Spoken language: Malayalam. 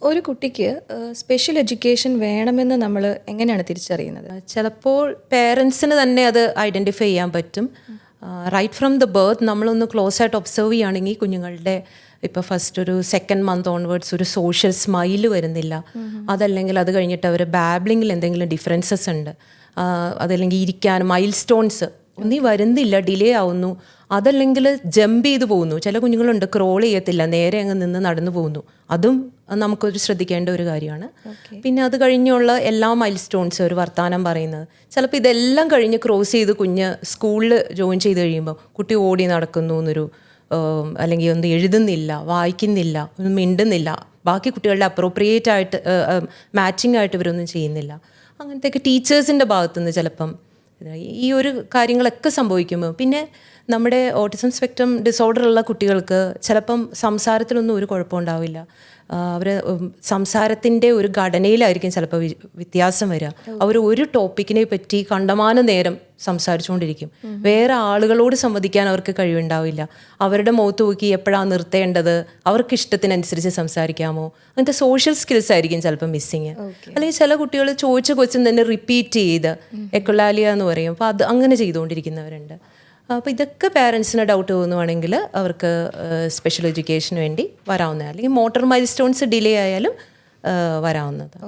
ഒരു കുട്ടിക്ക് സ്പെഷ്യൽ എഡ്യൂക്കേഷൻ വേണമെന്ന് നമ്മൾ എങ്ങനെയാണ് തിരിച്ചറിയുന്നത്? ചിലപ്പോൾ പേരൻസിന് തന്നെ അത് ഐഡൻറ്റിഫൈ ചെയ്യാൻ പറ്റും. റൈറ്റ് ഫ്രം ദ ബർത്ത് നമ്മളൊന്ന് ക്ലോസ് ആയിട്ട് ഒബ്സർവ് ചെയ്യുകയാണെങ്കിൽ കുഞ്ഞുങ്ങളുടെ ഇപ്പോൾ ഫസ്റ്റ് ഒരു സെക്കൻഡ് മന്ത് ഓൺവേർഡ്സ് ഒരു സോഷ്യൽ സ്മൈല് വരുന്നില്ല, അതല്ലെങ്കിൽ അത് കഴിഞ്ഞിട്ട് അവർ ബാബ്ലിങ്ങിൽ എന്തെങ്കിലും ഡിഫറൻസസ് ഉണ്ട്, അതല്ലെങ്കിൽ ഇരിക്കാൻ മൈൽ സ്റ്റോൺസ് ഒന്നും വരുന്നില്ല, ഡിലേ ആവുന്നു, അതല്ലെങ്കിൽ ജമ്പ് ചെയ്ത് പോകുന്നു. ചില കുഞ്ഞുങ്ങളുണ്ട് ക്രോൾ ചെയ്യത്തില്ല, നേരെ അങ്ങ് നിന്ന് നടന്നു പോകുന്നു. അതും നമുക്കൊരു ശ്രദ്ധിക്കേണ്ട ഒരു കാര്യമാണ്. പിന്നെ അത് കഴിഞ്ഞുള്ള എല്ലാ മൈൽ സ്റ്റോൺസും ഒരു വർത്തമാനം പറയുന്നത്, ചിലപ്പോൾ ഇതെല്ലാം കഴിഞ്ഞ് ക്രോസ് ചെയ്ത് കുഞ്ഞ് സ്കൂളിൽ ജോയിൻ ചെയ്ത് കഴിയുമ്പോൾ കുട്ടി ഓടി നടക്കുന്നു എന്നൊരു, അല്ലെങ്കിൽ ഒന്നും എഴുതുന്നില്ല, വായിക്കുന്നില്ല, ഒന്നും മിണ്ടുന്നില്ല, ബാക്കി കുട്ടികളുടെ അപ്രോപ്രിയേറ്റ് ആയിട്ട് മാച്ചിങ് ആയിട്ട് ഇവരൊന്നും ചെയ്യുന്നില്ല. അങ്ങനത്തെയൊക്കെ ടീച്ചേഴ്സിൻ്റെ ഭാഗത്തുനിന്ന് ചിലപ്പം ഈ ഒരു കാര്യങ്ങളൊക്കെ സംഭവിക്കുമ്പോൾ, പിന്നെ നമ്മുടെ ഓട്ടിസം സ്പെക്ട്രം ഡിസോർഡർ ഉള്ള കുട്ടികൾക്ക് ചിലപ്പം സംസാരത്തിലൊന്നും ഒരു കുഴപ്പമുണ്ടാവില്ല. അവർ സംസാരത്തിൻ്റെ ഒരു ഘടനയിലായിരിക്കും ചിലപ്പോൾ വ്യത്യാസം വരിക. അവർ ഒരു ടോപ്പിക്കിനെ പറ്റി കണ്ടമാനം നേരം സംസാരിച്ചുകൊണ്ടിരിക്കും. വേറെ ആളുകളോട് സംവദിക്കാൻ അവർക്ക് കഴിവുണ്ടാവില്ല. അവരുടെ മുഖത്ത് നോക്കി എപ്പോഴാണ് നിർത്തേണ്ടത്, അവർക്ക് ഇഷ്ടത്തിനനുസരിച്ച് സംസാരിക്കാമോ, അങ്ങനത്തെ സോഷ്യൽ സ്കിൽസ് ആയിരിക്കും ചിലപ്പോൾ മിസ്സിങ്. അല്ലെങ്കിൽ ചില കുട്ടികൾ ചോദിച്ച ക്വസ്റ്റ്യൻ തന്നെ റിപ്പീറ്റ് ചെയ്ത് എക്കൊലാലിയ എന്ന് പറയും, അപ്പോൾ അത് അങ്ങനെ ചെയ്തുകൊണ്ടിരിക്കുന്നവരുണ്ട്. അപ്പോൾ ഇതൊക്കെ പേരൻസിന് ഡൗട്ട് തോന്നുവാണെങ്കിൽ അവർക്ക് സ്പെഷ്യൽ എഡ്യൂക്കേഷന് വേണ്ടി വരാവുന്നതാണ്. അല്ലെങ്കിൽ മോട്ടോർ മൈൽ സ്റ്റോൺസ് ഡിലേ ആയാലും വരാവുന്നതാണ്.